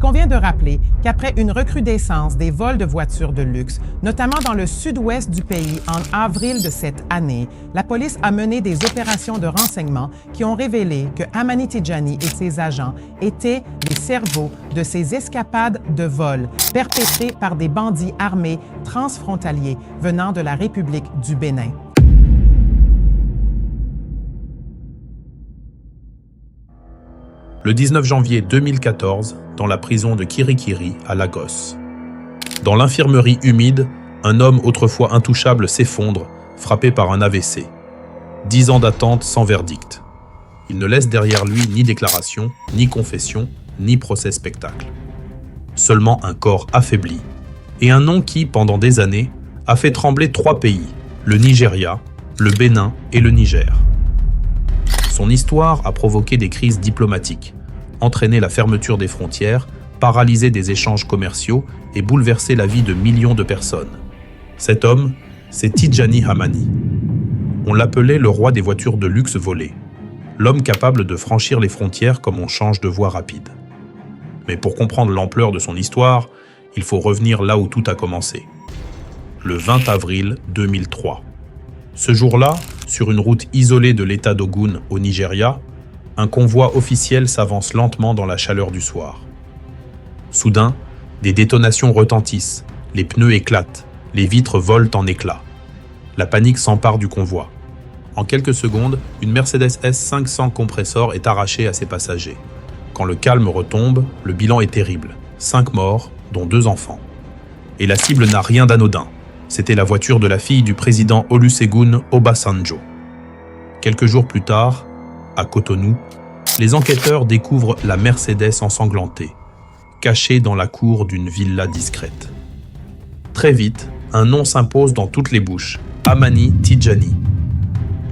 convient de rappeler qu'après une recrudescence des vols de voitures de luxe, notamment dans le sud-ouest du pays en avril de cette année, la police a mené des opérations de renseignement qui ont révélé que Hamani Tijani et ses agents étaient les cerveaux de ces escapades de vol perpétrées par des bandits armés transfrontaliers venant de la République du Bénin. Le 19 janvier 2014, dans la prison de Kirikiri à Lagos. Dans l'infirmerie humide, un homme autrefois intouchable s'effondre, frappé par un AVC. 10 ans d'attente sans verdict. Il ne laisse derrière lui ni déclaration, ni confession, ni procès-spectacle. Seulement un corps affaibli, et un nom qui, pendant des années, a fait trembler 3 pays, le Nigeria, le Bénin et le Niger. Son histoire a provoqué des crises diplomatiques, entraîné la fermeture des frontières, paralysé des échanges commerciaux et bouleversé la vie de millions de personnes. Cet homme, c'est Tijani Hamani. On l'appelait le roi des voitures de luxe volées, l'homme capable de franchir les frontières comme on change de voie rapide. Mais pour comprendre l'ampleur de son histoire, il faut revenir là où tout a commencé. Le 20 avril 2003. Ce jour-là, sur une route isolée de l'État d'Ogun au Nigeria, un convoi officiel s'avance lentement dans la chaleur du soir. Soudain, des détonations retentissent, les pneus éclatent, les vitres volent en éclats. La panique s'empare du convoi. En quelques secondes, une Mercedes S500 compressor est arrachée à ses passagers. Quand le calme retombe, le bilan est terrible. 5 morts, dont 2 enfants. Et la cible n'a rien d'anodin. C'était la voiture de la fille du président Olusegun Obasanjo. Quelques jours plus tard, à Cotonou, les enquêteurs découvrent la Mercedes ensanglantée, cachée dans la cour d'une villa discrète. Très vite, un nom s'impose dans toutes les bouches, Hamani Tijani.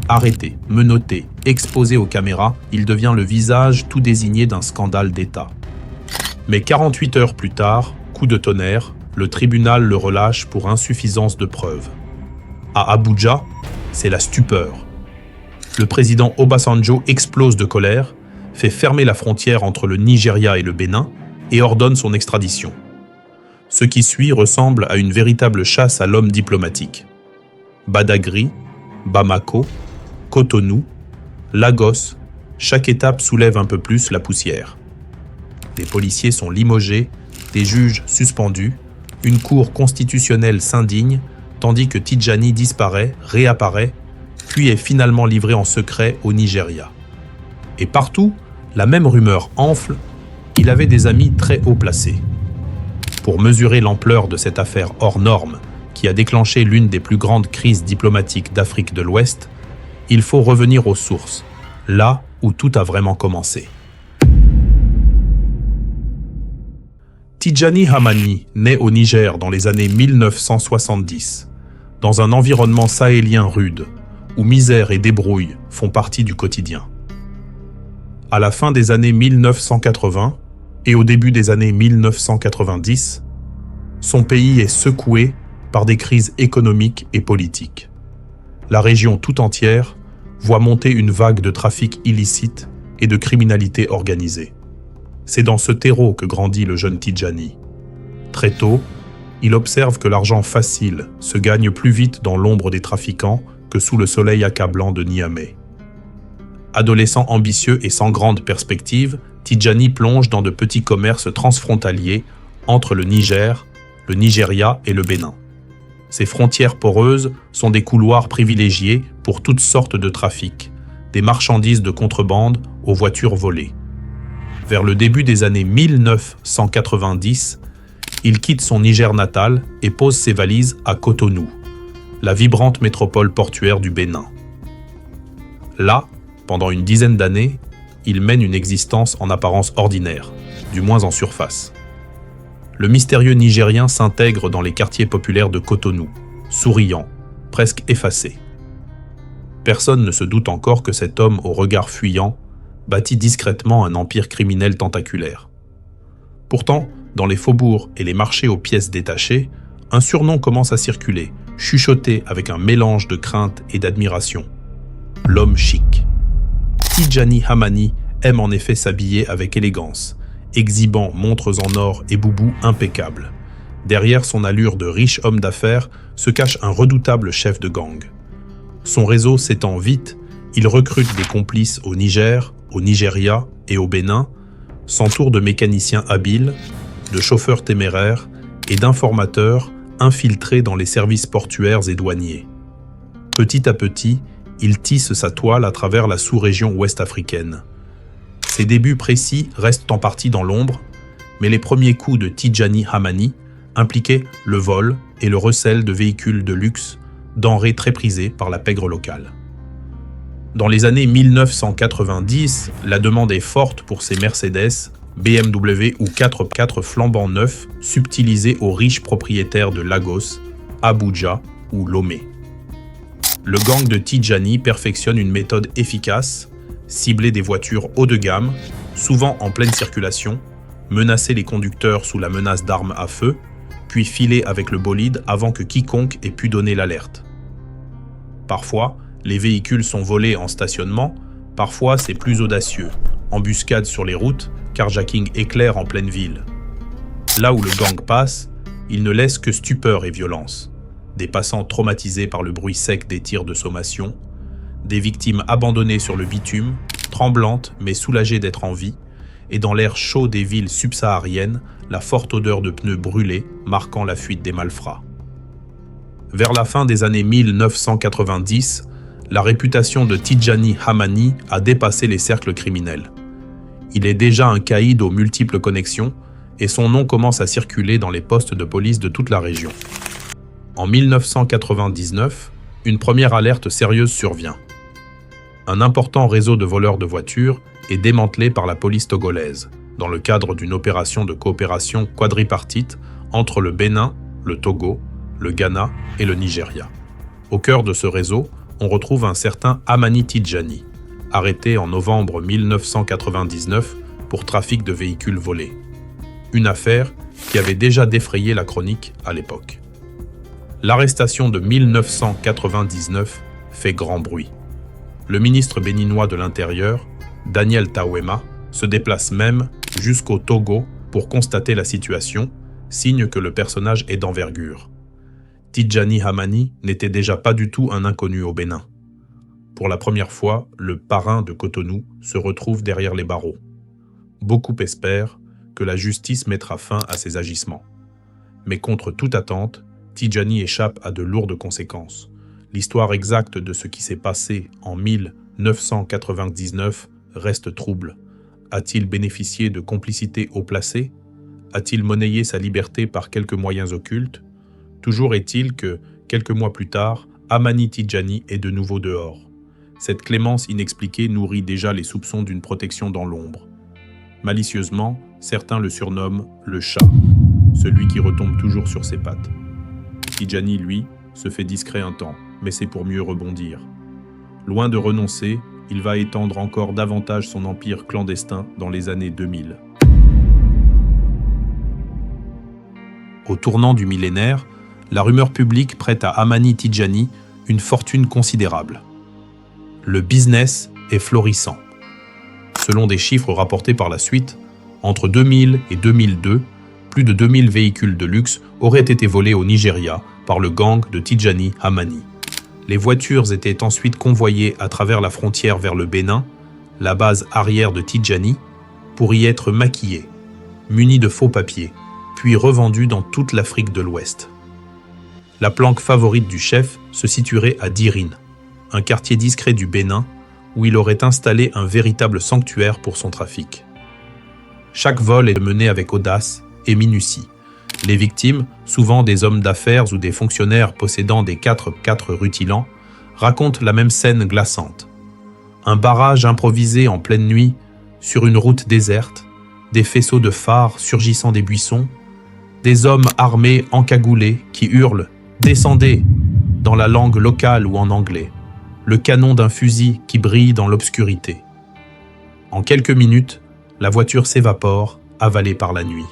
Arrêté, menotté, exposé aux caméras, il devient le visage tout désigné d'un scandale d'État. Mais 48 heures plus tard, coup de tonnerre, le tribunal le relâche pour insuffisance de preuves. À Abuja, c'est la stupeur. Le président Obasanjo explose de colère, fait fermer la frontière entre le Nigeria et le Bénin et ordonne son extradition. Ce qui suit ressemble à une véritable chasse à l'homme diplomatique. Badagry, Bamako, Cotonou, Lagos, chaque étape soulève un peu plus la poussière. Des policiers sont limogés, des juges suspendus, une cour constitutionnelle s'indigne, tandis que Tijani disparaît, réapparaît, puis est finalement livré en secret au Nigeria. Et partout, la même rumeur enfle, il avait des amis très haut placés. Pour mesurer l'ampleur de cette affaire hors norme, qui a déclenché l'une des plus grandes crises diplomatiques d'Afrique de l'Ouest, il faut revenir aux sources, là où tout a vraiment commencé. Tijani Hamani naît au Niger dans les années 1970, dans un environnement sahélien rude, où misère et débrouille font partie du quotidien. À la fin des années 1980 et au début des années 1990, son pays est secoué par des crises économiques et politiques. La région tout entière voit monter une vague de trafic illicite et de criminalité organisée. C'est dans ce terreau que grandit le jeune Tijani. Très tôt, il observe que l'argent facile se gagne plus vite dans l'ombre des trafiquants que sous le soleil accablant de Niamey. Adolescent ambitieux et sans grande perspective, Tijani plonge dans de petits commerces transfrontaliers entre le Niger, le Nigeria et le Bénin. Ces frontières poreuses sont des couloirs privilégiés pour toutes sortes de trafics, des marchandises de contrebande aux voitures volées. Vers le début des années 1990, il quitte son Niger natal et pose ses valises à Cotonou, la vibrante métropole portuaire du Bénin. Là, pendant une dizaine d'années, il mène une existence en apparence ordinaire, du moins en surface. Le mystérieux Nigérien s'intègre dans les quartiers populaires de Cotonou, souriant, presque effacé. Personne ne se doute encore que cet homme au regard fuyant bâtit discrètement un empire criminel tentaculaire. Pourtant, dans les faubourgs et les marchés aux pièces détachées, un surnom commence à circuler, chuchoté avec un mélange de crainte et d'admiration. L'homme chic. Tijani Hamani aime en effet s'habiller avec élégance exhibant montres en or et boubous impeccables. Derrière son allure de riche homme d'affaires se cache un redoutable chef de gang. Son réseau s'étend vite, il recrute des complices au Niger, au Nigeria et au Bénin, s'entoure de mécaniciens habiles, de chauffeurs téméraires et d'informateurs infiltrés dans les services portuaires et douaniers. Petit à petit, il tisse sa toile à travers la sous-région ouest-africaine. Ses débuts précis restent en partie dans l'ombre, mais les premiers coups de Tidjani Hamani impliquaient le vol et le recel de véhicules de luxe, denrées très prisées par la pègre locale. Dans les années 1990, la demande est forte pour ces Mercedes, BMW ou 4x4 flambant neufs, subtilisés aux riches propriétaires de Lagos, Abuja ou Lomé. Le gang de Tidjani perfectionne une méthode efficace, cibler des voitures haut de gamme, souvent en pleine circulation, menacer les conducteurs sous la menace d'armes à feu, puis filer avec le bolide avant que quiconque ait pu donner l'alerte. Parfois, les véhicules sont volés en stationnement, parfois c'est plus audacieux, embuscade sur les routes, carjacking éclair en pleine ville. Là où le gang passe, il ne laisse que stupeur et violence. Des passants traumatisés par le bruit sec des tirs de sommation, des victimes abandonnées sur le bitume, tremblantes mais soulagées d'être en vie, et dans l'air chaud des villes subsahariennes, la forte odeur de pneus brûlés marquant la fuite des malfrats. Vers la fin des années 1990, la réputation de Tidjani Hamani a dépassé les cercles criminels. Il est déjà un caïd aux multiples connexions et son nom commence à circuler dans les postes de police de toute la région. En 1999, une première alerte sérieuse survient. Un important réseau de voleurs de voitures est démantelé par la police togolaise, dans le cadre d'une opération de coopération quadripartite entre le Bénin, le Togo, le Ghana et le Nigeria. Au cœur de ce réseau, on retrouve un certain Hamani Tidjani, arrêté en novembre 1999 pour trafic de véhicules volés. Une affaire qui avait déjà défrayé la chronique à l'époque. L'arrestation de 1999 fait grand bruit. Le ministre béninois de l'Intérieur, Daniel Tawema, se déplace même jusqu'au Togo pour constater la situation, signe que le personnage est d'envergure. Tidjani Hamani n'était déjà pas du tout un inconnu au Bénin. Pour la première fois, le parrain de Cotonou se retrouve derrière les barreaux. Beaucoup espèrent que la justice mettra fin à ces agissements. Mais contre toute attente, Tidjani échappe à de lourdes conséquences. L'histoire exacte de ce qui s'est passé en 1999 reste trouble. A-t-il bénéficié de complicité haut placée? A-t-il monnayé sa liberté par quelques moyens occultes? Toujours est-il que, quelques mois plus tard, Hamani Tidjani est de nouveau dehors. Cette clémence inexpliquée nourrit déjà les soupçons d'une protection dans l'ombre. Malicieusement, certains le surnomment le chat, celui qui retombe toujours sur ses pattes. Tidjani, lui, se fait discret un temps, mais c'est pour mieux rebondir. Loin de renoncer, il va étendre encore davantage son empire clandestin dans les années 2000. Au tournant du millénaire, la rumeur publique prête à Hamani Tidjani une fortune considérable. Le business est florissant. Selon des chiffres rapportés par la suite, entre 2000 et 2002, plus de 2000 véhicules de luxe auraient été volés au Nigeria par le gang de Tidjani Hamani. Les voitures étaient ensuite convoyées à travers la frontière vers le Bénin, la base arrière de Tidjani, pour y être maquillées, munies de faux papiers, puis revendues dans toute l'Afrique de l'Ouest. La planque favorite du chef se situerait à Dirin, un quartier discret du Bénin où il aurait installé un véritable sanctuaire pour son trafic. Chaque vol est mené avec audace et minutie. Les victimes, souvent des hommes d'affaires ou des fonctionnaires possédant des 4x4 rutilants, racontent la même scène glaçante. Un barrage improvisé en pleine nuit, sur une route déserte, des faisceaux de phares surgissant des buissons, des hommes armés encagoulés qui hurlent « Descendez !» dans la langue locale ou en anglais, le canon d'un fusil qui brille dans l'obscurité. En quelques minutes, la voiture s'évapore, avalée par la nuit.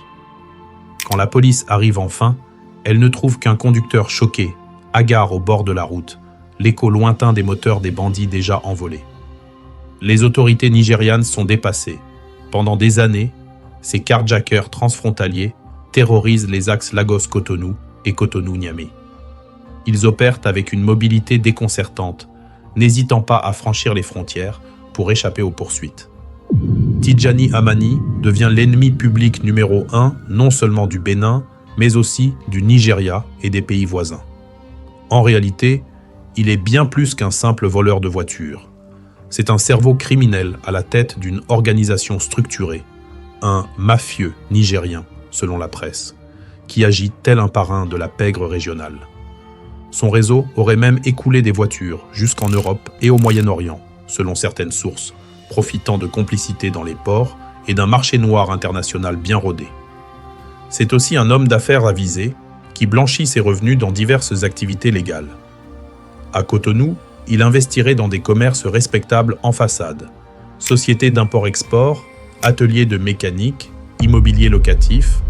Quand la police arrive enfin, elle ne trouve qu'un conducteur choqué, hagard au bord de la route, l'écho lointain des moteurs des bandits déjà envolés. Les autorités nigérianes sont dépassées. Pendant des années, ces carjackers transfrontaliers terrorisent les axes Lagos-Cotonou et Cotonou-Niamey. Ils opèrent avec une mobilité déconcertante, n'hésitant pas à franchir les frontières pour échapper aux poursuites. Tidjani Hamani devient l'ennemi public numéro 1 non seulement du Bénin, mais aussi du Nigeria et des pays voisins. En réalité, il est bien plus qu'un simple voleur de voitures. C'est un cerveau criminel à la tête d'une organisation structurée, un mafieux nigérien, selon la presse, qui agit tel un parrain de la pègre régionale. Son réseau aurait même écoulé des voitures jusqu'en Europe et au Moyen-Orient, selon certaines sources, profitant de complicité dans les ports et d'un marché noir international bien rodé. C'est aussi un homme d'affaires avisé qui blanchit ses revenus dans diverses activités légales. À Cotonou, il investirait dans des commerces respectables en façade, sociétés d'import-export, ateliers de mécanique, immobilier locatif.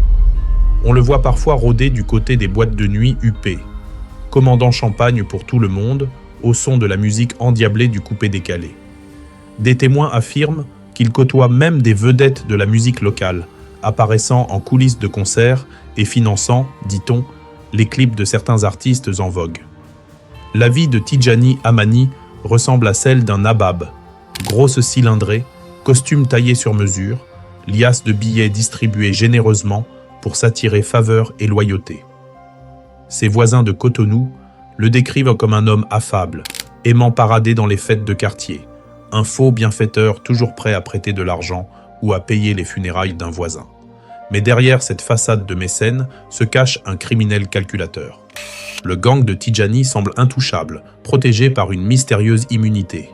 On le voit parfois rôder du côté des boîtes de nuit huppées, commandant champagne pour tout le monde au son de la musique endiablée du coupé-décalé. Des témoins affirment qu'il côtoie même des vedettes de la musique locale, apparaissant en coulisses de concerts et finançant, dit-on, les clips de certains artistes en vogue. La vie de Tidjani Hamani ressemble à celle d'un nabab, grosse cylindrée, costume taillé sur mesure, liasse de billets distribués généreusement pour s'attirer faveur et loyauté. Ses voisins de Cotonou le décrivent comme un homme affable, aimant parader dans les fêtes de quartier, un faux bienfaiteur toujours prêt à prêter de l'argent ou à payer les funérailles d'un voisin. Mais derrière cette façade de mécène se cache un criminel calculateur. Le gang de Tidjani semble intouchable, protégé par une mystérieuse immunité.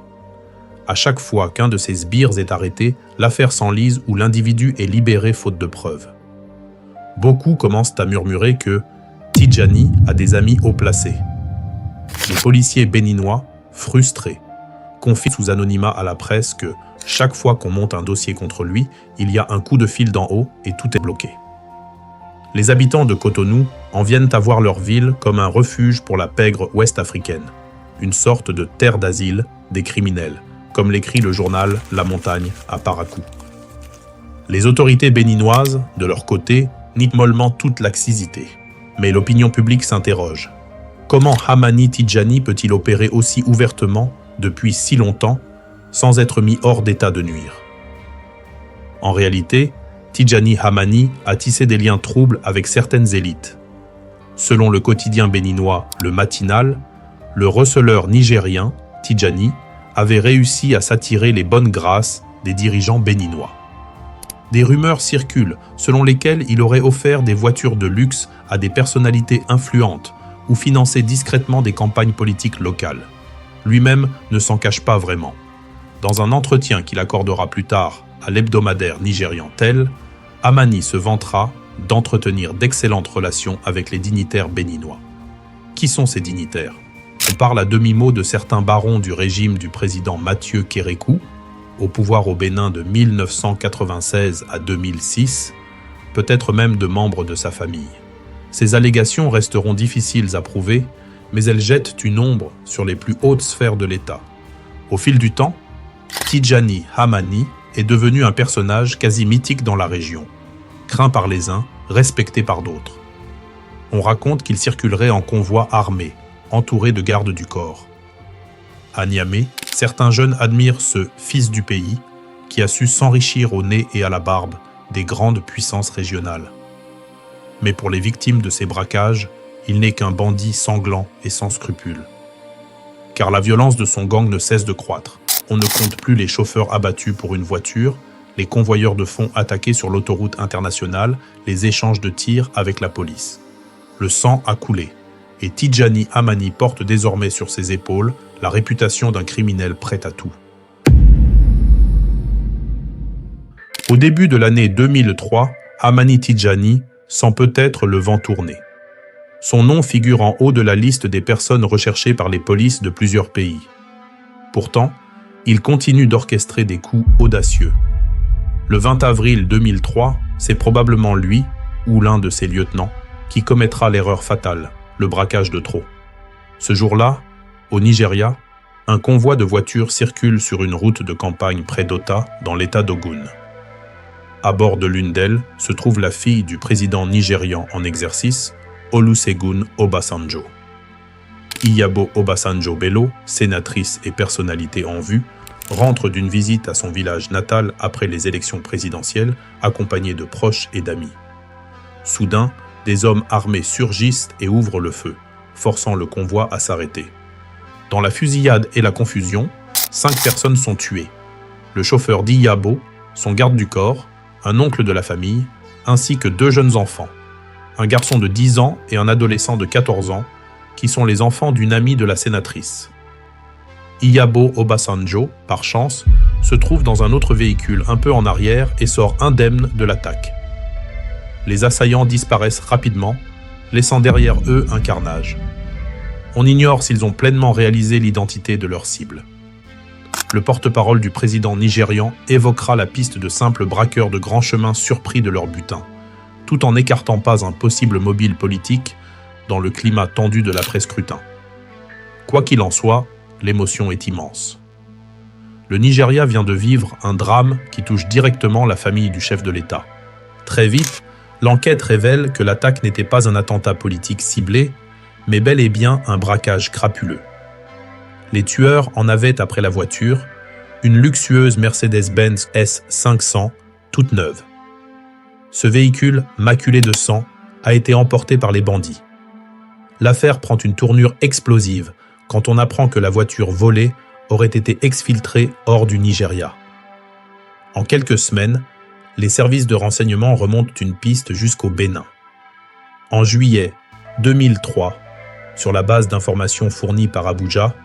À chaque fois qu'un de ses sbires est arrêté, l'affaire s'enlise ou l'individu est libéré faute de preuves. Beaucoup commencent à murmurer que Tidjani a des amis haut placés. Les policiers béninois, frustrés, confient sous anonymat à la presse que chaque fois qu'on monte un dossier contre lui, il y a un coup de fil d'en haut et tout est bloqué. Les habitants de Cotonou en viennent à voir leur ville comme un refuge pour la pègre ouest-africaine, une sorte de terre d'asile des criminels, comme l'écrit le journal La Montagne à Parakou. Les autorités béninoises, de leur côté, nient mollement toute laxité. Mais l'opinion publique s'interroge. Comment Hamani Tidjani peut-il opérer aussi ouvertement, depuis si longtemps, sans être mis hors d'état de nuire? En réalité, Tidjani Hamani a tissé des liens troubles avec certaines élites. Selon le quotidien béninois Le Matinal, le receleur nigérien, Tidjani, avait réussi à s'attirer les bonnes grâces des dirigeants béninois. Des rumeurs circulent selon lesquelles il aurait offert des voitures de luxe à des personnalités influentes ou financé discrètement des campagnes politiques locales. Lui-même ne s'en cache pas vraiment. Dans un entretien qu'il accordera plus tard à l'hebdomadaire nigérian Tel, Hamani se vantera d'entretenir d'excellentes relations avec les dignitaires béninois. Qui sont ces dignitaires? On parle à demi-mot de certains barons du régime du président Mathieu Kérékou, au pouvoir au Bénin de 1996 à 2006, peut-être même de membres de sa famille. Ces allégations resteront difficiles à prouver, mais elles jettent une ombre sur les plus hautes sphères de l'État. Au fil du temps, Tidjani Hamani est devenu un personnage quasi mythique dans la région, craint par les uns, respecté par d'autres. On raconte qu'il circulerait en convoi armé, entouré de gardes du corps. À Niamey, certains jeunes admirent ce « fils du pays » qui a su s'enrichir au nez et à la barbe des grandes puissances régionales. Mais pour les victimes de ces braquages, il n'est qu'un bandit sanglant et sans scrupules. Car la violence de son gang ne cesse de croître. On ne compte plus les chauffeurs abattus pour une voiture, les convoyeurs de fonds attaqués sur l'autoroute internationale, les échanges de tirs avec la police. Le sang a coulé, et Tidjani Hamani porte désormais sur ses épaules la réputation d'un criminel prêt à tout. Au début de l'année 2003, Hamani Tidjani sent peut-être le vent tourner. Son nom figure en haut de la liste des personnes recherchées par les polices de plusieurs pays. Pourtant, il continue d'orchestrer des coups audacieux. Le 20 avril 2003, c'est probablement lui, ou l'un de ses lieutenants, qui commettra l'erreur fatale, le braquage de trop. Ce jour-là, au Nigeria, un convoi de voitures circule sur une route de campagne près d'Ota, dans l'état d'Ogun. À bord de l'une d'elles se trouve la fille du président nigérian en exercice, Olusegun Obasanjo. Iyabo Obasanjo Bello, sénatrice et personnalité en vue, rentre d'une visite à son village natal après les élections présidentielles, accompagnée de proches et d'amis. Soudain, des hommes armés surgissent et ouvrent le feu, forçant le convoi à s'arrêter. Dans la fusillade et la confusion, 5 personnes sont tuées. Le chauffeur d'Iyabo, son garde du corps, un oncle de la famille, ainsi que 2 jeunes enfants, un garçon de 10 ans et un adolescent de 14 ans, qui sont les enfants d'une amie de la sénatrice. Iyabo Obasanjo, par chance, se trouve dans un autre véhicule un peu en arrière et sort indemne de l'attaque. Les assaillants disparaissent rapidement, laissant derrière eux un carnage. On ignore s'ils ont pleinement réalisé l'identité de leur cible. Le porte-parole du président nigérian évoquera la piste de simples braqueurs de grands chemins surpris de leur butin, tout en n'écartant pas un possible mobile politique dans le climat tendu de l'après-scrutin. Quoi qu'il en soit, l'émotion est immense. Le Nigeria vient de vivre un drame qui touche directement la famille du chef de l'État. Très vite, l'enquête révèle que l'attaque n'était pas un attentat politique ciblé, mais bel et bien un braquage crapuleux. Les tueurs en avaient après la voiture une luxueuse Mercedes-Benz S500 toute neuve. Ce véhicule, maculé de sang, a été emporté par les bandits. L'affaire prend une tournure explosive quand on apprend que la voiture volée aurait été exfiltrée hors du Nigeria. En quelques semaines, les services de renseignement remontent une piste jusqu'au Bénin. En juillet 2003, sur la base d'informations fournies par Abuja,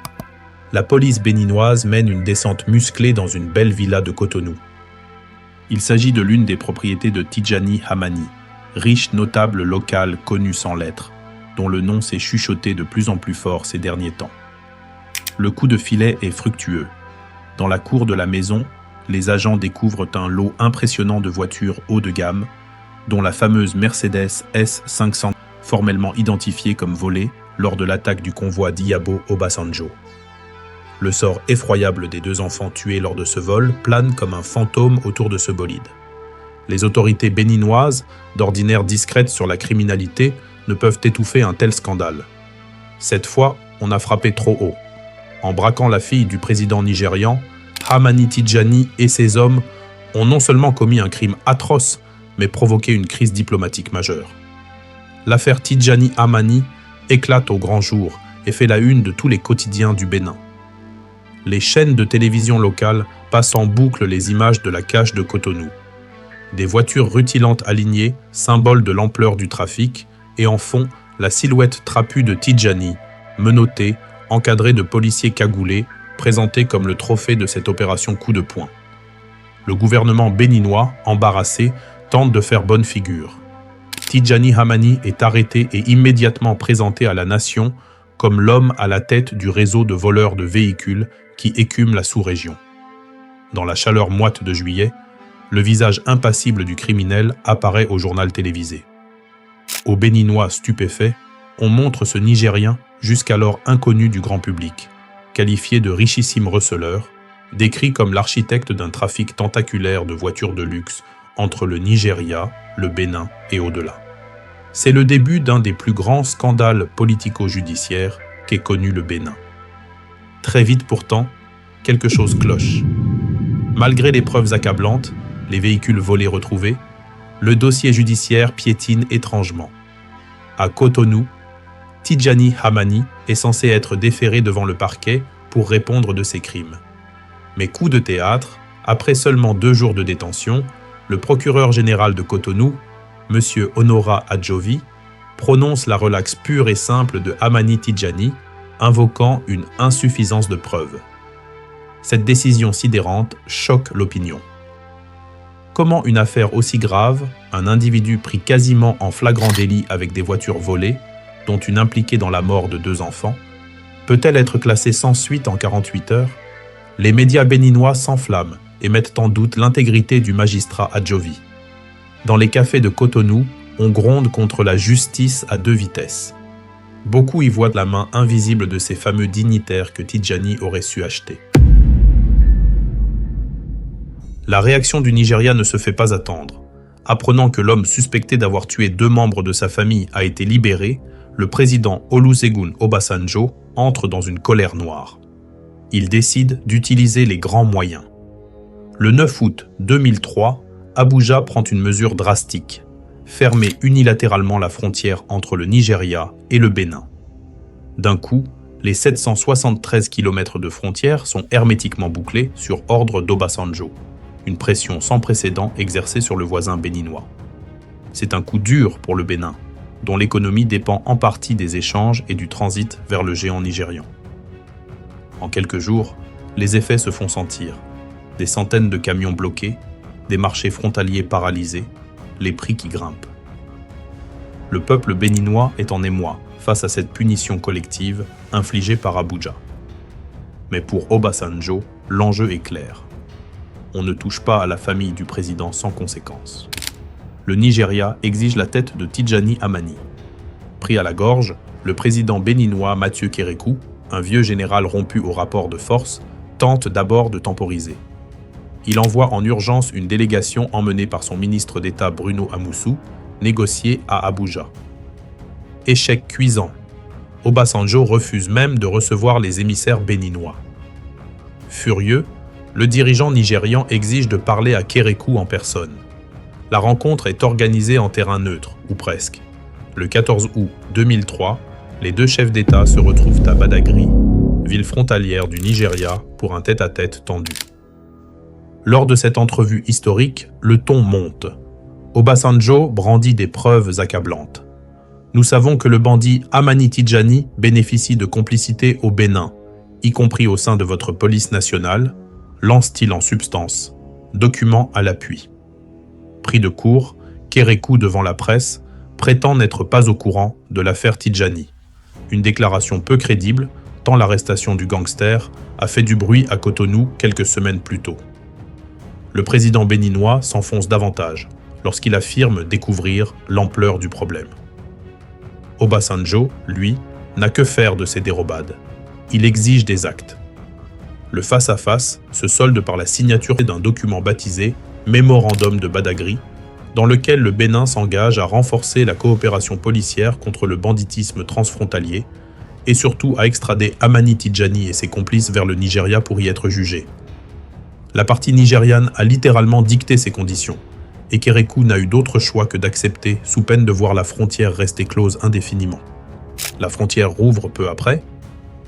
la police béninoise mène une descente musclée dans une belle villa de Cotonou. Il s'agit de l'une des propriétés de Tijani Hamani, riche notable local connu sans lettres, dont le nom s'est chuchoté de plus en plus fort ces derniers temps. Le coup de filet est fructueux. Dans la cour de la maison, les agents découvrent un lot impressionnant de voitures haut de gamme, dont la fameuse Mercedes S500, formellement identifiée comme volée lors de l'attaque du convoi d'Iyabo Obasanjo. Le sort effroyable des 2 enfants tués lors de ce vol plane comme un fantôme autour de ce bolide. Les autorités béninoises, d'ordinaire discrètes sur la criminalité, ne peuvent étouffer un tel scandale. Cette fois, on a frappé trop haut. En braquant la fille du président nigérian, Hamani Tijani et ses hommes ont non seulement commis un crime atroce, mais provoqué une crise diplomatique majeure. L'affaire Tijani Hamani éclate au grand jour et fait la une de tous les quotidiens du Bénin. Les chaînes de télévision locales passent en boucle les images de la cage de Cotonou. Des voitures rutilantes alignées, symbole de l'ampleur du trafic, et en fond, la silhouette trapue de Tijani, menotté, encadré de policiers cagoulés, présenté comme le trophée de cette opération coup de poing. Le gouvernement béninois, embarrassé, tente de faire bonne figure. Tijani Hamani est arrêté et immédiatement présenté à la nation comme l'homme à la tête du réseau de voleurs de véhicules qui écume la sous-région. Dans la chaleur moite de juillet, le visage impassible du criminel apparaît au journal télévisé. Aux Béninois stupéfaits, on montre ce Nigérien jusqu'alors inconnu du grand public, qualifié de richissime receleur, décrit comme l'architecte d'un trafic tentaculaire de voitures de luxe entre le Nigeria, le Bénin et au-delà. C'est le début d'un des plus grands scandales politico-judiciaires qu'ait connu le Bénin. Très vite pourtant, quelque chose cloche. Malgré les preuves accablantes, les véhicules volés retrouvés, le dossier judiciaire piétine étrangement. À Cotonou, Tijani Hamani est censé être déféré devant le parquet pour répondre de ses crimes. Mais coup de théâtre, après seulement 2 jours de détention, le procureur général de Cotonou, M. Honora Adjovi, prononce la relaxe pure et simple de Hamani Tijani, invoquant une insuffisance de preuves. Cette décision sidérante choque l'opinion. Comment une affaire aussi grave, un individu pris quasiment en flagrant délit avec des voitures volées, dont une impliquée dans la mort de 2 enfants, peut-elle être classée sans suite en 48 heures? Les médias béninois s'enflamment et mettent en doute l'intégrité du magistrat Adjovi. Dans les cafés de Cotonou, on gronde contre la justice à 2 vitesses. Beaucoup y voient la main invisible de ces fameux dignitaires que Tijani aurait su acheter. La réaction du Nigeria ne se fait pas attendre. Apprenant que l'homme suspecté d'avoir tué 2 membres de sa famille a été libéré, le président Olusegun Obasanjo entre dans une colère noire. Il décide d'utiliser les grands moyens. Le 9 août 2003, Abuja prend une mesure drastique, fermer unilatéralement la frontière entre le Nigeria et le Bénin. D'un coup, les 773 km de frontière sont hermétiquement bouclés sur ordre d'Obasanjo, une pression sans précédent exercée sur le voisin béninois. C'est un coup dur pour le Bénin, dont l'économie dépend en partie des échanges et du transit vers le géant nigérian. En quelques jours, les effets se font sentir. Des centaines de camions bloqués, des marchés frontaliers paralysés, les prix qui grimpent. Le peuple béninois est en émoi face à cette punition collective infligée par Abuja. Mais pour Obasanjo, l'enjeu est clair. On ne touche pas à la famille du président sans conséquence. Le Nigeria exige la tête de Tijani Amani. Pris à la gorge, le président béninois Mathieu Kérékou, un vieux général rompu au rapport de force, tente d'abord de temporiser. Il envoie en urgence une délégation emmenée par son ministre d'État Bruno Amoussou, négocier à Abuja. Échec cuisant. Obasanjo refuse même de recevoir les émissaires béninois. Furieux, le dirigeant nigérian exige de parler à Kérékou en personne. La rencontre est organisée en terrain neutre, ou presque. Le 14 août 2003, les 2 chefs d'État se retrouvent à Badagry, ville frontalière du Nigeria, pour un tête-à-tête tendu. Lors de cette entrevue historique, le ton monte. Obasanjo brandit des preuves accablantes. Nous savons que le bandit Amani Tijani bénéficie de complicité au Bénin, y compris au sein de votre police nationale, lance-t-il en substance, document à l'appui. Pris de court, Kérékou devant la presse prétend n'être pas au courant de l'affaire Tijani. Une déclaration peu crédible, tant l'arrestation du gangster a fait du bruit à Cotonou quelques semaines plus tôt. Le président béninois s'enfonce davantage lorsqu'il affirme découvrir l'ampleur du problème. Obasanjo, lui, n'a que faire de ces dérobades. Il exige des actes. Le face-à-face se solde par la signature d'un document baptisé « Mémorandum de Badagry », dans lequel le Bénin s'engage à renforcer la coopération policière contre le banditisme transfrontalier et surtout à extrader Amani Tijani et ses complices vers le Nigeria pour y être jugés. La partie nigériane a littéralement dicté ces conditions, et Kérékou n'a eu d'autre choix que d'accepter sous peine de voir la frontière rester close indéfiniment. La frontière rouvre peu après,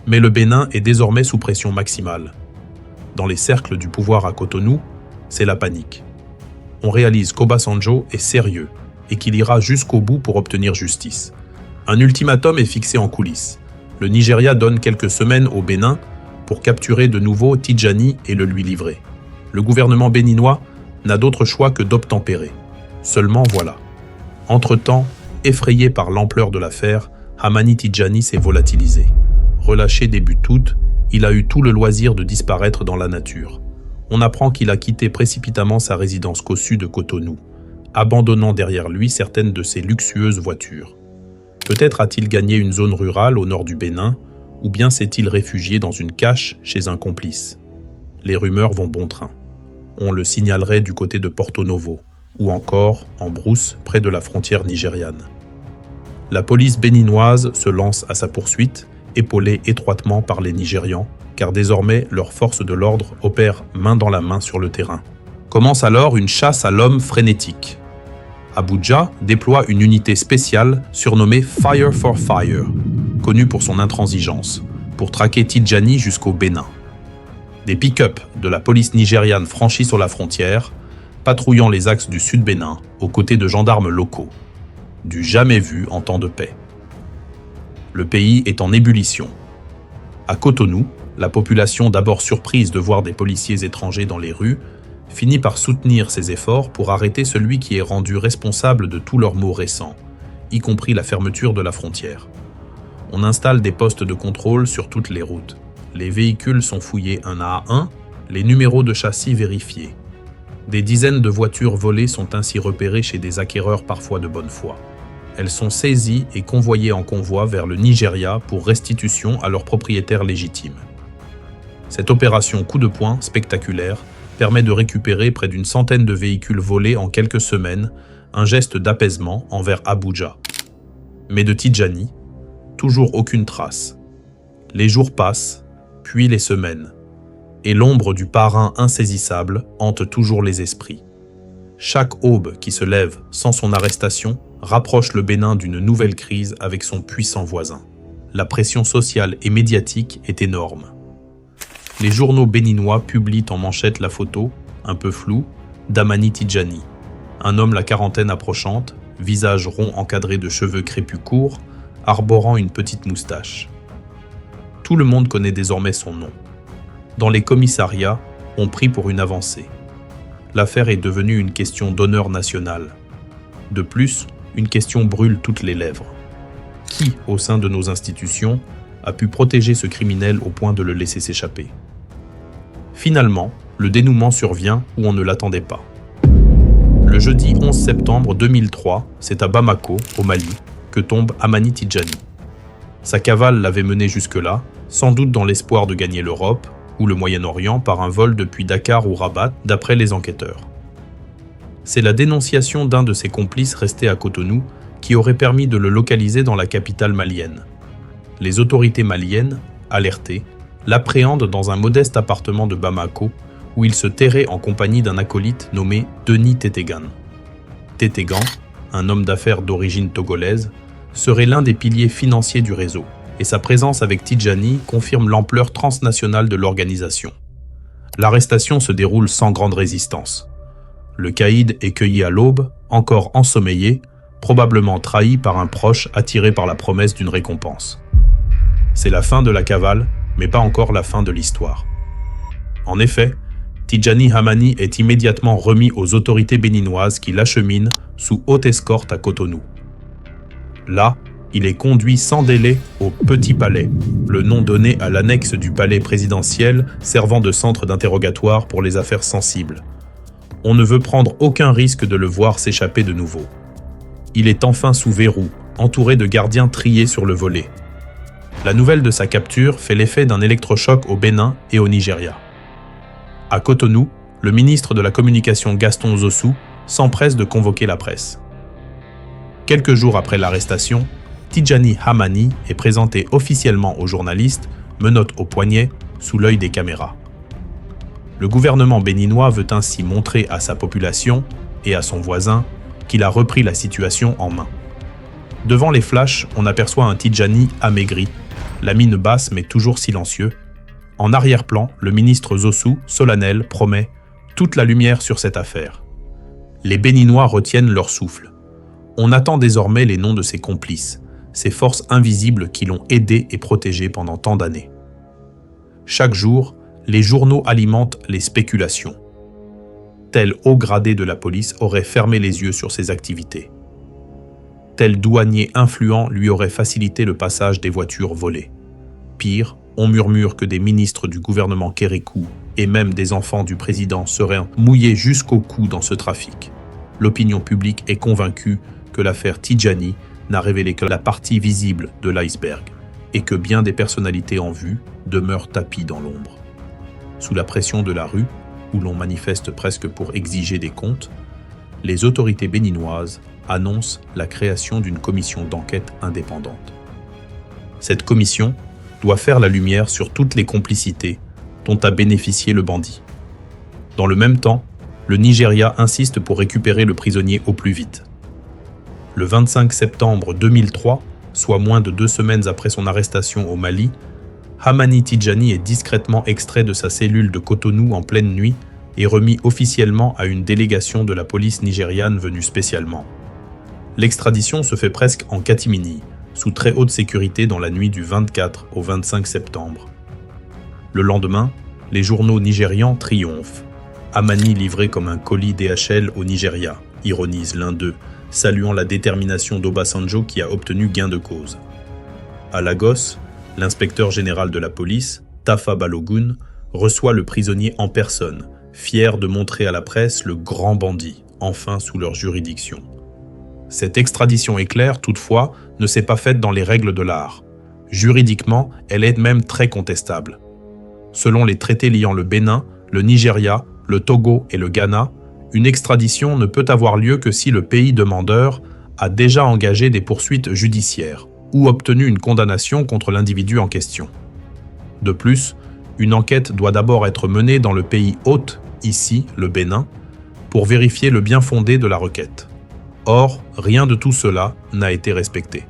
mais le Bénin est désormais sous pression maximale. Dans les cercles du pouvoir à Cotonou, c'est la panique. On réalise qu'Obasanjo est sérieux et qu'il ira jusqu'au bout pour obtenir justice. Un ultimatum est fixé en coulisses. Le Nigeria donne quelques semaines au Bénin pour capturer de nouveau Tijani et le lui livrer. Le gouvernement béninois n'a d'autre choix que d'obtempérer. Seulement voilà. Entre-temps, effrayé par l'ampleur de l'affaire, Amani Tijani s'est volatilisé. Relâché début août, il a eu tout le loisir de disparaître dans la nature. On apprend qu'il a quitté précipitamment sa résidence cossue de Cotonou, abandonnant derrière lui certaines de ses luxueuses voitures. Peut-être a-t-il gagné une zone rurale au nord du Bénin, ou bien s'est-il réfugié dans une cache chez un complice. Les rumeurs vont bon train. On le signalerait du côté de Porto Novo, ou encore en brousse près de la frontière nigériane. La police béninoise se lance à sa poursuite, épaulée étroitement par les Nigérians, car désormais leurs forces de l'ordre opèrent main dans la main sur le terrain. Commence alors une chasse à l'homme frénétique. Abuja déploie une unité spéciale surnommée Fire for Fire, connue pour son intransigeance, pour traquer Tijani jusqu'au Bénin. Des pick-up de la police nigériane franchissent sur la frontière, patrouillant les axes du sud Bénin aux côtés de gendarmes locaux. Du jamais vu en temps de paix. Le pays est en ébullition. À Cotonou, la population, d'abord surprise de voir des policiers étrangers dans les rues, finit par soutenir ces efforts pour arrêter celui qui est rendu responsable de tous leurs maux récents, y compris la fermeture de la frontière. On installe des postes de contrôle sur toutes les routes. Les véhicules sont fouillés un à un, les numéros de châssis vérifiés. Des dizaines de voitures volées sont ainsi repérées chez des acquéreurs parfois de bonne foi. Elles sont saisies et convoyées en convoi vers le Nigeria pour restitution à leurs propriétaires légitimes. Cette opération coup de poing spectaculaire permet de récupérer près d'une centaine de véhicules volés en quelques semaines, un geste d'apaisement envers Abuja. Mais de Tidjani, toujours aucune trace. Les jours passent, puis les semaines, et l'ombre du parrain insaisissable hante toujours les esprits. Chaque aube qui se lève sans son arrestation rapproche le Bénin d'une nouvelle crise avec son puissant voisin. La pression sociale et médiatique est énorme. Les journaux béninois publient en manchette la photo, un peu floue, d'Hamani Tidjani, un homme la quarantaine approchante, visage rond encadré de cheveux crépus courts, arborant une petite moustache. Tout le monde connaît désormais son nom. Dans les commissariats, on prie pour une avancée. L'affaire est devenue une question d'honneur national. De plus, une question brûle toutes les lèvres. Qui, au sein de nos institutions, a pu protéger ce criminel au point de le laisser s'échapper? Finalement, le dénouement survient où on ne l'attendait pas. Le jeudi 11 septembre 2003, c'est à Bamako, au Mali, que tombe Hamani Tidjani. Sa cavale l'avait mené jusque-là, sans doute dans l'espoir de gagner l'Europe ou le Moyen-Orient par un vol depuis Dakar ou Rabat, d'après les enquêteurs. C'est la dénonciation d'un de ses complices resté à Cotonou qui aurait permis de le localiser dans la capitale malienne. Les autorités maliennes, alertées, l'appréhendent dans un modeste appartement de Bamako où il se terrait en compagnie d'un acolyte nommé Denis Tetegan. Tetegan, un homme d'affaires d'origine togolaise, serait l'un des piliers financiers du réseau, et sa présence avec Tidjani confirme l'ampleur transnationale de l'organisation. L'arrestation se déroule sans grande résistance. Le caïd est cueilli à l'aube, encore ensommeillé, probablement trahi par un proche attiré par la promesse d'une récompense. C'est la fin de la cavale, mais pas encore la fin de l'histoire. En effet, Tidjani Hamani est immédiatement remis aux autorités béninoises qui l'acheminent sous haute escorte à Cotonou. Là, il est conduit sans délai au Petit Palais, le nom donné à l'annexe du palais présidentiel servant de centre d'interrogatoire pour les affaires sensibles. On ne veut prendre aucun risque de le voir s'échapper de nouveau. Il est enfin sous verrou, entouré de gardiens triés sur le volet. La nouvelle de sa capture fait l'effet d'un électrochoc au Bénin et au Nigeria. À Cotonou, le ministre de la Communication Gaston Zossou s'empresse de convoquer la presse. Quelques jours après l'arrestation, Tidjani Hamani est présenté officiellement aux journalistes, menottes au poignet, sous l'œil des caméras. Le gouvernement béninois veut ainsi montrer à sa population et à son voisin qu'il a repris la situation en main. Devant les flashs, on aperçoit un Tidjani amaigri, la mine basse mais toujours silencieux. En arrière-plan, le ministre Zossou, solennel, promet toute la lumière sur cette affaire. Les Béninois retiennent leur souffle. On attend désormais les noms de ses complices, ces forces invisibles qui l'ont aidé et protégé pendant tant d'années. Chaque jour, les journaux alimentent les spéculations. Tel haut gradé de la police aurait fermé les yeux sur ses activités. Tel douanier influent lui aurait facilité le passage des voitures volées. Pire, on murmure que des ministres du gouvernement Kérékou et même des enfants du président seraient mouillés jusqu'au cou dans ce trafic. L'opinion publique est convaincue que l'affaire Tidjani n'a révélé que la partie visible de l'iceberg et que bien des personnalités en vue demeurent tapies dans l'ombre. Sous la pression de la rue, où l'on manifeste presque pour exiger des comptes, les autorités béninoises annoncent la création d'une commission d'enquête indépendante. Cette commission doit faire la lumière sur toutes les complicités dont a bénéficié le bandit. Dans le même temps, le Nigeria insiste pour récupérer le prisonnier au plus vite. Le 25 septembre 2003, soit moins de 2 semaines après son arrestation au Mali, Hamani Tidjani est discrètement extrait de sa cellule de Cotonou en pleine nuit et remis officiellement à une délégation de la police nigériane venue spécialement. L'extradition se fait presque en catimini, sous très haute sécurité dans la nuit du 24 au 25 septembre. Le lendemain, les journaux nigérians triomphent. Hamani livré comme un colis DHL au Nigeria, ironise l'un d'eux, saluant la détermination d'Obasanjo qui a obtenu gain de cause. À Lagos, l'inspecteur général de la police, Tafa Balogun, reçoit le prisonnier en personne, fier de montrer à la presse le grand bandit, enfin sous leur juridiction. Cette extradition éclair, toutefois, ne s'est pas faite dans les règles de l'art. Juridiquement, elle est même très contestable. Selon les traités liant le Bénin, le Nigeria, le Togo et le Ghana, une extradition ne peut avoir lieu que si le pays demandeur a déjà engagé des poursuites judiciaires ou obtenu une condamnation contre l'individu en question. De plus, une enquête doit d'abord être menée dans le pays hôte, ici le Bénin, pour vérifier le bien fondé de la requête. Or, rien de tout cela n'a été respecté.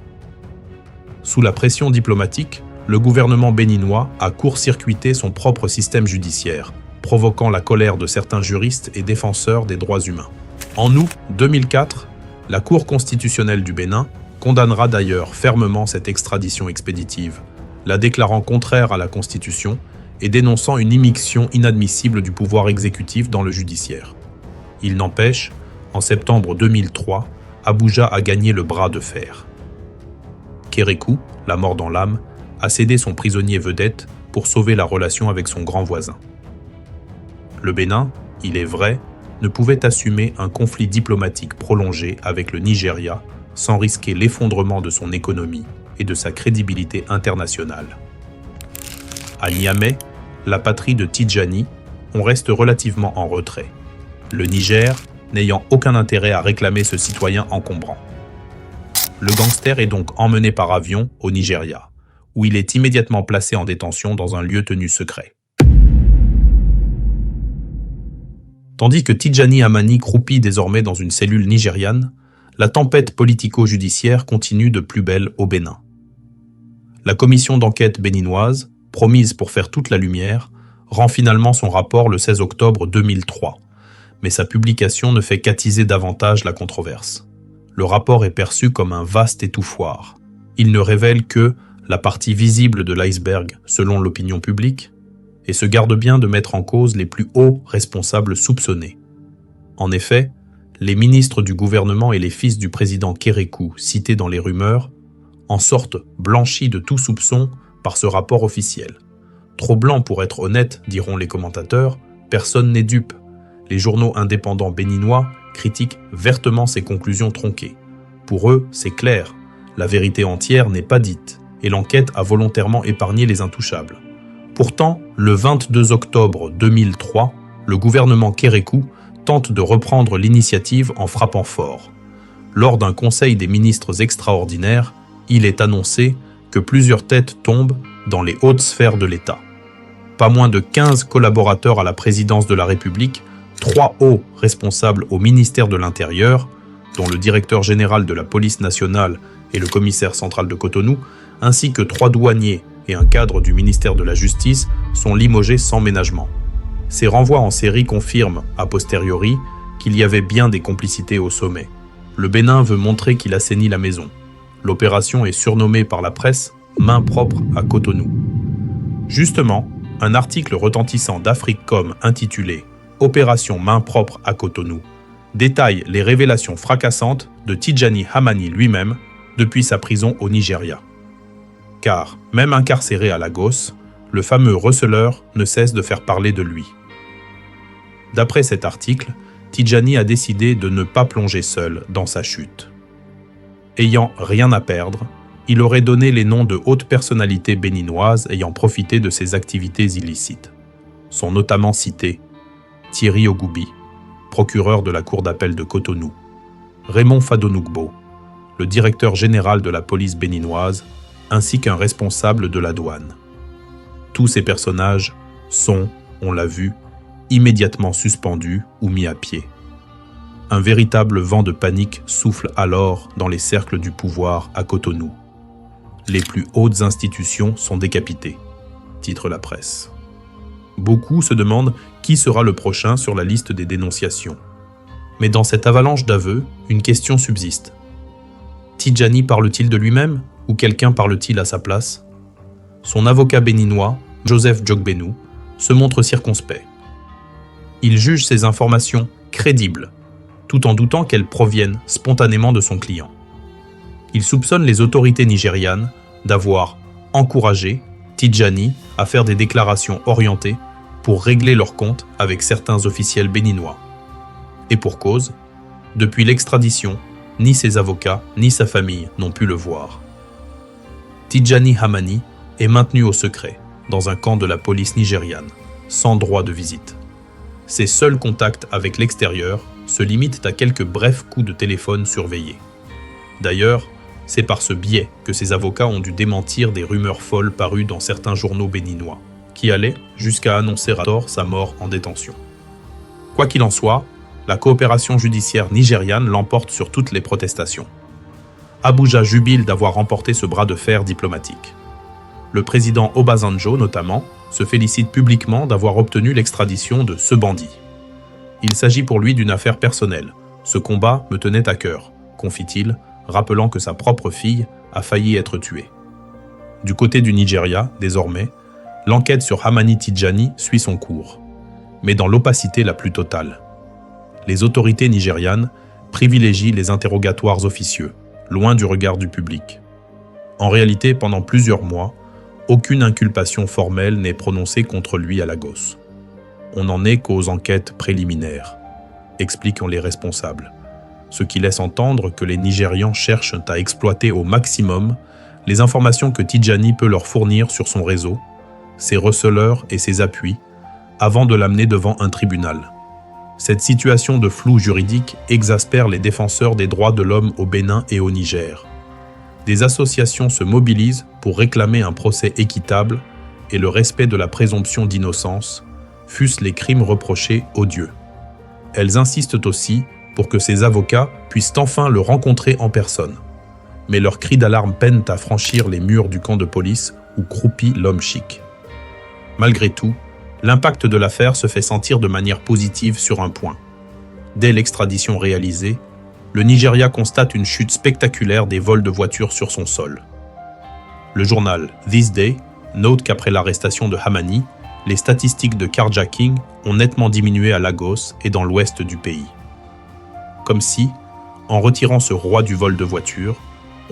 Sous la pression diplomatique, le gouvernement béninois a court-circuité son propre système judiciaire, provoquant la colère de certains juristes et défenseurs des droits humains. En août 2004, la Cour constitutionnelle du Bénin condamnera d'ailleurs fermement cette extradition expéditive, la déclarant contraire à la Constitution et dénonçant une immixtion inadmissible du pouvoir exécutif dans le judiciaire. Il n'empêche, en septembre 2003, Abuja a gagné le bras de fer. Kérékou, la mort dans l'âme, a cédé son prisonnier vedette pour sauver la relation avec son grand voisin. Le Bénin, il est vrai, ne pouvait assumer un conflit diplomatique prolongé avec le Nigeria sans risquer l'effondrement de son économie et de sa crédibilité internationale. À Niamey, la patrie de Tidjani, on reste relativement en retrait, le Niger n'ayant aucun intérêt à réclamer ce citoyen encombrant. Le gangster est donc emmené par avion au Nigeria, où il est immédiatement placé en détention dans un lieu tenu secret. Tandis que Tidjani Hamani croupit désormais dans une cellule nigériane, la tempête politico-judiciaire continue de plus belle au Bénin. La commission d'enquête béninoise, promise pour faire toute la lumière, rend finalement son rapport le 16 octobre 2003, mais sa publication ne fait qu'attiser davantage la controverse. Le rapport est perçu comme un vaste étouffoir. Il ne révèle que la partie visible de l'iceberg selon l'opinion publique, et se garde bien de mettre en cause les plus hauts responsables soupçonnés. En effet, les ministres du gouvernement et les fils du président Kérékou, cités dans les rumeurs, en sortent blanchis de tout soupçon par ce rapport officiel. Trop blanc pour être honnête, diront les commentateurs, personne n'est dupe. Les journaux indépendants béninois critiquent vertement ces conclusions tronquées. Pour eux, c'est clair, la vérité entière n'est pas dite, et l'enquête a volontairement épargné les intouchables. Pourtant, le 22 octobre 2003, le gouvernement Kérékou tente de reprendre l'initiative en frappant fort. Lors d'un conseil des ministres extraordinaire, il est annoncé que plusieurs têtes tombent dans les hautes sphères de l'État. Pas moins de 15 collaborateurs à la présidence de la République, 3 hauts responsables au ministère de l'Intérieur, dont le directeur général de la police nationale et le commissaire central de Cotonou, ainsi que 3 douaniers et un cadre du ministère de la Justice sont limogés sans ménagement. Ces renvois en série confirment, a posteriori, qu'il y avait bien des complicités au sommet. Le Bénin veut montrer qu'il assainit la maison. L'opération est surnommée par la presse « main propre à Cotonou ». Justement, un article retentissant d'Africom intitulé « Opération main propre à Cotonou » détaille les révélations fracassantes de Tidjani Hamani lui-même depuis sa prison au Nigeria. Car, même incarcéré à Lagos, le fameux receleur ne cesse de faire parler de lui. D'après cet article, Tidjani a décidé de ne pas plonger seul dans sa chute. Ayant rien à perdre, il aurait donné les noms de hautes personnalités béninoises ayant profité de ses activités illicites. Sont notamment cités Thierry Ogoubi, procureur de la cour d'appel de Cotonou, Raymond Fadonugbo, le directeur général de la police béninoise, ainsi qu'un responsable de la douane. Tous ces personnages sont, on l'a vu, immédiatement suspendus ou mis à pied. Un véritable vent de panique souffle alors dans les cercles du pouvoir à Cotonou. Les plus hautes institutions sont décapitées, titre la presse. Beaucoup se demandent qui sera le prochain sur la liste des dénonciations. Mais dans cette avalanche d'aveux, une question subsiste. Tidjani parle-t-il de lui-même ou quelqu'un parle-t-il à sa place? Son avocat béninois, Joseph Djogbenou, se montre circonspect. Il juge ces informations crédibles, tout en doutant qu'elles proviennent spontanément de son client. Il soupçonne les autorités nigérianes d'avoir encouragé Tidjani à faire des déclarations orientées pour régler leurs comptes avec certains officiels béninois. Et pour cause, depuis l'extradition, ni ses avocats ni sa famille n'ont pu le voir. Tidjani Hamani est maintenu au secret dans un camp de la police nigériane, sans droit de visite. Ses seuls contacts avec l'extérieur se limitent à quelques brefs coups de téléphone surveillés. D'ailleurs, c'est par ce biais que ses avocats ont dû démentir des rumeurs folles parues dans certains journaux béninois, qui allaient jusqu'à annoncer à tort sa mort en détention. Quoi qu'il en soit, la coopération judiciaire nigériane l'emporte sur toutes les protestations. Abuja jubile d'avoir remporté ce bras de fer diplomatique. Le président Obasanjo, notamment, se félicite publiquement d'avoir obtenu l'extradition de ce bandit. Il s'agit pour lui d'une affaire personnelle. Ce combat me tenait à cœur, confie-t-il, rappelant que sa propre fille a failli être tuée. Du côté du Nigeria, désormais, l'enquête sur Hamani Tijani suit son cours, mais dans l'opacité la plus totale. Les autorités nigérianes privilégient les interrogatoires officieux, loin du regard du public. En réalité, pendant plusieurs mois, aucune inculpation formelle n'est prononcée contre lui à Lagos. On n'en est qu'aux enquêtes préliminaires, expliquent les responsables, ce qui laisse entendre que les Nigérians cherchent à exploiter au maximum les informations que Tijani peut leur fournir sur son réseau, ses receleurs et ses appuis, avant de l'amener devant un tribunal. Cette situation de flou juridique exaspère les défenseurs des droits de l'homme au Bénin et au Niger. Des associations se mobilisent pour réclamer un procès équitable et le respect de la présomption d'innocence, fût-ce les crimes reprochés odieux. Elles insistent aussi pour que ces avocats puissent enfin le rencontrer en personne. Mais leurs cris d'alarme peinent à franchir les murs du camp de police où croupit l'homme chic. Malgré tout, l'impact de l'affaire se fait sentir de manière positive sur un point. Dès l'extradition réalisée, le Nigeria constate une chute spectaculaire des vols de voitures sur son sol. Le journal This Day note qu'après l'arrestation de Hamani, les statistiques de carjacking ont nettement diminué à Lagos et dans l'ouest du pays. Comme si, en retirant ce roi du vol de voitures,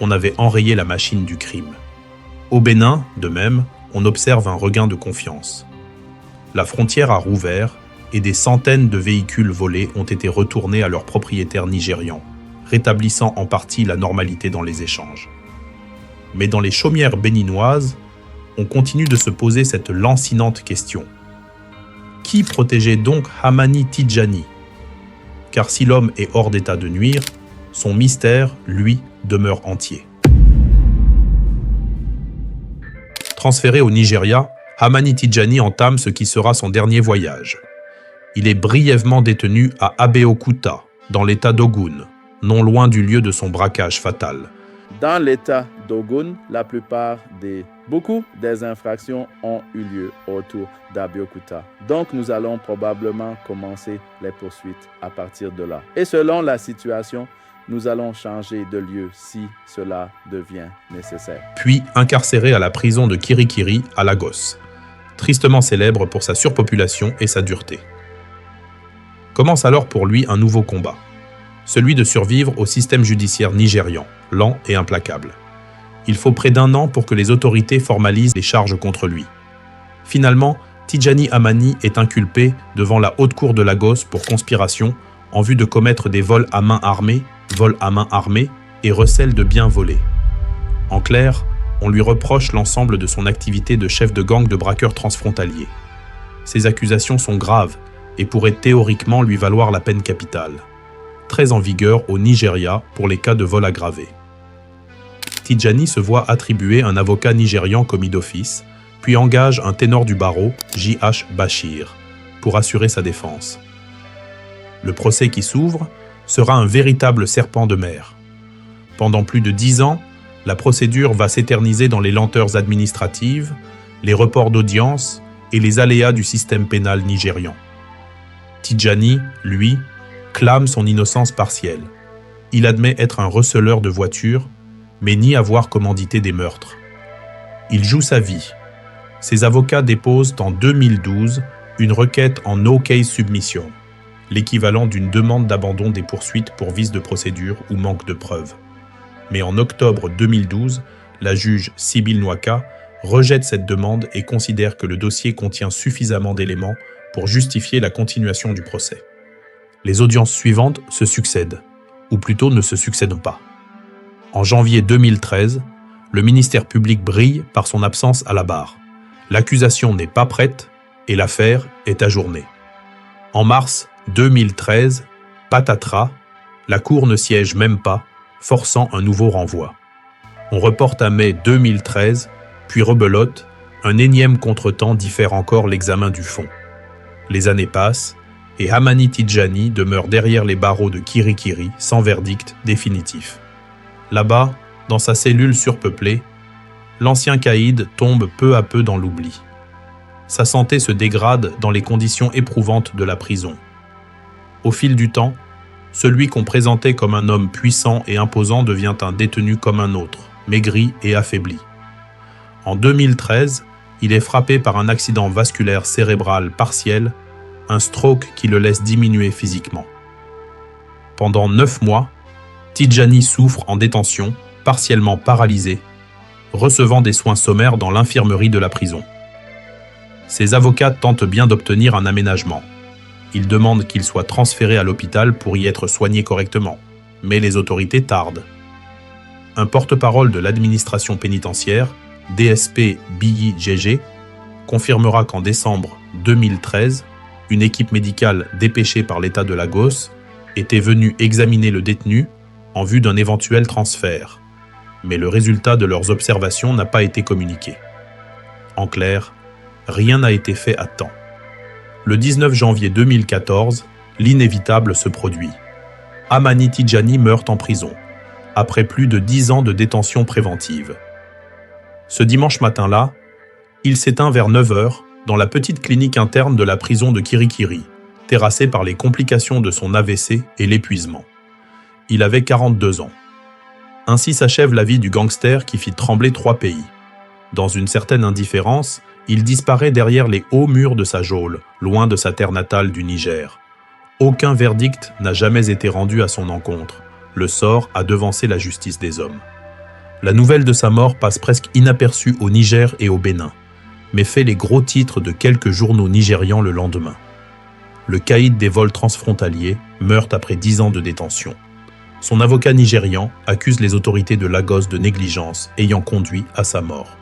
on avait enrayé la machine du crime. Au Bénin, de même, on observe un regain de confiance. La frontière a rouvert et des centaines de véhicules volés ont été retournés à leurs propriétaires nigérians, rétablissant en partie la normalité dans les échanges. Mais dans les chaumières béninoises, on continue de se poser cette lancinante question. Qui protégeait donc Hamani Tijani ? Car si l'homme est hors d'état de nuire, son mystère, lui, demeure entier. Transféré au Nigeria, Hamani Tijani entame ce qui sera son dernier voyage. Il est brièvement détenu à Abeokuta, dans l'état d'Ogun, non loin du lieu de son braquage fatal. Dans l'état d'Ogun, beaucoup des infractions ont eu lieu autour d'Abeokuta. Donc nous allons probablement commencer les poursuites à partir de là. Et selon la situation, nous allons changer de lieu si cela devient nécessaire. Puis incarcéré à la prison de Kirikiri à Lagos, tristement célèbre pour sa surpopulation et sa dureté. Commence alors pour lui un nouveau combat, celui de survivre au système judiciaire nigérian, lent et implacable. Il faut près d'1 an pour que les autorités formalisent les charges contre lui. Finalement, Tijani Hamani est inculpé devant la haute cour de Lagos pour conspiration en vue de commettre des vols à main armée et recel de biens volés. En clair, on lui reproche l'ensemble de son activité de chef de gang de braqueurs transfrontaliers. Ces accusations sont graves et pourraient théoriquement lui valoir la peine capitale, très en vigueur au Nigeria pour les cas de vol aggravé. Tijani se voit attribuer un avocat nigérian commis d'office, puis engage un ténor du barreau, J.H. Bashir, pour assurer sa défense. Le procès qui s'ouvre sera un véritable serpent de mer. Pendant plus de 10 ans, la procédure va s'éterniser dans les lenteurs administratives, les reports d'audience et les aléas du système pénal nigérian. Tijani, lui, clame son innocence partielle. Il admet être un receleur de voitures, mais nie avoir commandité des meurtres. Il joue sa vie. Ses avocats déposent en 2012 une requête en no case submission, l'équivalent d'une demande d'abandon des poursuites pour vice de procédure ou manque de preuves. Mais en octobre 2012, la juge Sibyl Nwaka rejette cette demande et considère que le dossier contient suffisamment d'éléments pour justifier la continuation du procès. Les audiences suivantes se succèdent, ou plutôt ne se succèdent pas. En janvier 2013, le ministère public brille par son absence à la barre. L'accusation n'est pas prête et l'affaire est ajournée. En mars 2013, patatras, la Cour ne siège même pas, forçant un nouveau renvoi. On reporte à mai 2013, puis rebelote, un énième contretemps diffère encore l'examen du fond. Les années passent, et Hamani Tidjani demeure derrière les barreaux de Kirikiri sans verdict définitif. Là-bas, dans sa cellule surpeuplée, l'ancien caïd tombe peu à peu dans l'oubli. Sa santé se dégrade dans les conditions éprouvantes de la prison. Au fil du temps, celui qu'on présentait comme un homme puissant et imposant devient un détenu comme un autre, maigri et affaibli. En 2013, il est frappé par un accident vasculaire cérébral partiel, un stroke qui le laisse diminuer physiquement. Pendant 9 mois, Tidjani souffre en détention, partiellement paralysé, recevant des soins sommaires dans l'infirmerie de la prison. Ses avocats tentent bien d'obtenir un aménagement. Ils demandent qu'il soit transféré à l'hôpital pour y être soigné correctement, mais les autorités tardent. Un porte-parole de l'administration pénitentiaire, DSP Biyi Gégé, confirmera qu'en décembre 2013, une équipe médicale dépêchée par l'État de Lagos était venue examiner le détenu en vue d'un éventuel transfert, mais le résultat de leurs observations n'a pas été communiqué. En clair, rien n'a été fait à temps. Le 19 janvier 2014, l'inévitable se produit. Hamani Tidjani meurt en prison, après plus de 10 ans de détention préventive. Ce dimanche matin-là, il s'éteint vers 9 h dans la petite clinique interne de la prison de Kirikiri, terrassé par les complications de son AVC et l'épuisement. Il avait 42 ans. Ainsi s'achève la vie du gangster qui fit trembler 3 pays. Dans une certaine indifférence, il disparaît derrière les hauts murs de sa geôle, loin de sa terre natale du Niger. Aucun verdict n'a jamais été rendu à son encontre. Le sort a devancé la justice des hommes. La nouvelle de sa mort passe presque inaperçue au Niger et au Bénin, mais fait les gros titres de quelques journaux nigérians le lendemain. Le caïd des vols transfrontaliers meurt après 10 ans de détention. Son avocat nigérian accuse les autorités de Lagos de négligence ayant conduit à sa mort.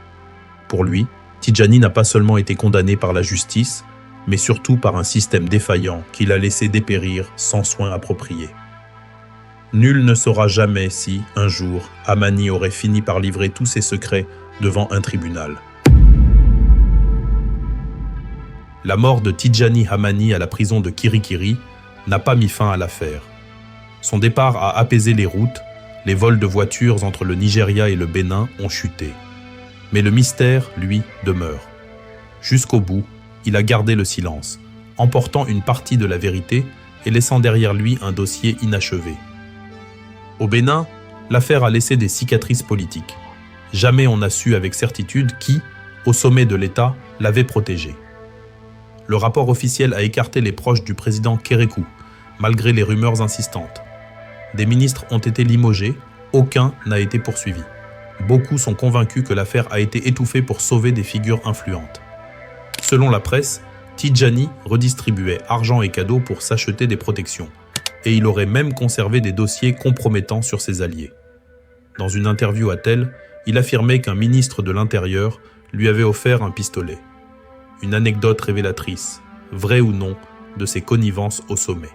Pour lui, Tidjani n'a pas seulement été condamné par la justice, mais surtout par un système défaillant qui l'a laissé dépérir sans soins appropriés. Nul ne saura jamais si, un jour, Hamani aurait fini par livrer tous ses secrets devant un tribunal. La mort de Tidjani Hamani à la prison de Kirikiri n'a pas mis fin à l'affaire. Son départ a apaisé les routes, les vols de voitures entre le Nigeria et le Bénin ont chuté. Mais le mystère, lui, demeure. Jusqu'au bout, il a gardé le silence, emportant une partie de la vérité et laissant derrière lui un dossier inachevé. Au Bénin, l'affaire a laissé des cicatrices politiques. Jamais on n'a su avec certitude qui, au sommet de l'État, l'avait protégé. Le rapport officiel a écarté les proches du président Kérékou, malgré les rumeurs insistantes. Des ministres ont été limogés, aucun n'a été poursuivi. Beaucoup sont convaincus que l'affaire a été étouffée pour sauver des figures influentes. Selon la presse, Tidjani redistribuait argent et cadeaux pour s'acheter des protections, et il aurait même conservé des dossiers compromettants sur ses alliés. Dans une interview à Tel, il affirmait qu'un ministre de l'Intérieur lui avait offert un pistolet. Une anecdote révélatrice, vraie ou non, de ses connivences au sommet.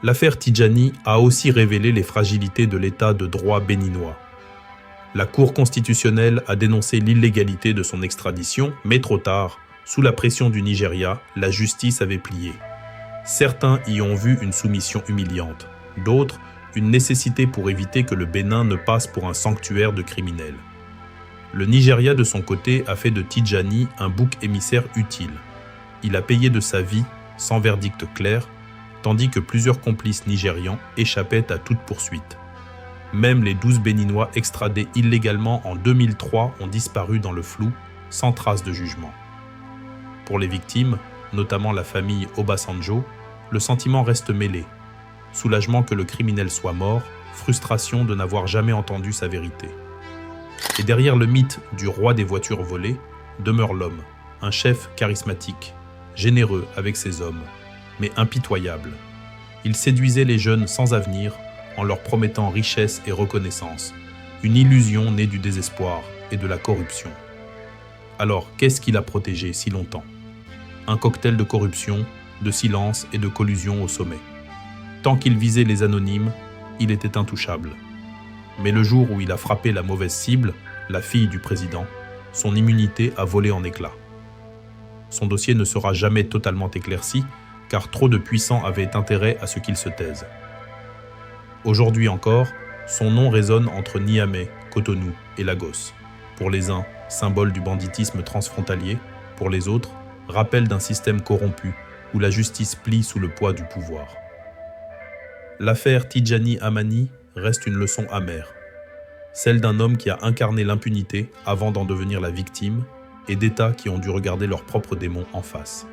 L'affaire Tidjani a aussi révélé les fragilités de l'état de droit béninois. La Cour constitutionnelle a dénoncé l'illégalité de son extradition, mais trop tard, sous la pression du Nigeria, la justice avait plié. Certains y ont vu une soumission humiliante, d'autres une nécessité pour éviter que le Bénin ne passe pour un sanctuaire de criminels. Le Nigeria, de son côté, a fait de Tidjani un bouc émissaire utile. Il a payé de sa vie, sans verdict clair, tandis que plusieurs complices nigérians échappaient à toute poursuite. Même les 12 Béninois extradés illégalement en 2003 ont disparu dans le flou, sans trace de jugement. Pour les victimes, notamment la famille Obasanjo, le sentiment reste mêlé. Soulagement que le criminel soit mort, frustration de n'avoir jamais entendu sa vérité. Et derrière le mythe du roi des voitures volées, demeure l'homme, un chef charismatique, généreux avec ses hommes, mais impitoyable. Il séduisait les jeunes sans avenir en leur promettant richesse et reconnaissance, une illusion née du désespoir et de la corruption. Alors, qu'est-ce qu'il a protégé si longtemps ? Un cocktail de corruption, de silence et de collusion au sommet. Tant qu'il visait les anonymes, il était intouchable. Mais le jour où il a frappé la mauvaise cible, la fille du président, son immunité a volé en éclats. Son dossier ne sera jamais totalement éclairci, car trop de puissants avaient intérêt à ce qu'il se taise. Aujourd'hui encore, son nom résonne entre Niamey, Cotonou et Lagos. Pour les uns, symbole du banditisme transfrontalier, pour les autres, rappel d'un système corrompu où la justice plie sous le poids du pouvoir. L'affaire Tidjani Hamani reste une leçon amère, celle d'un homme qui a incarné l'impunité avant d'en devenir la victime et d'États qui ont dû regarder leurs propres démons en face.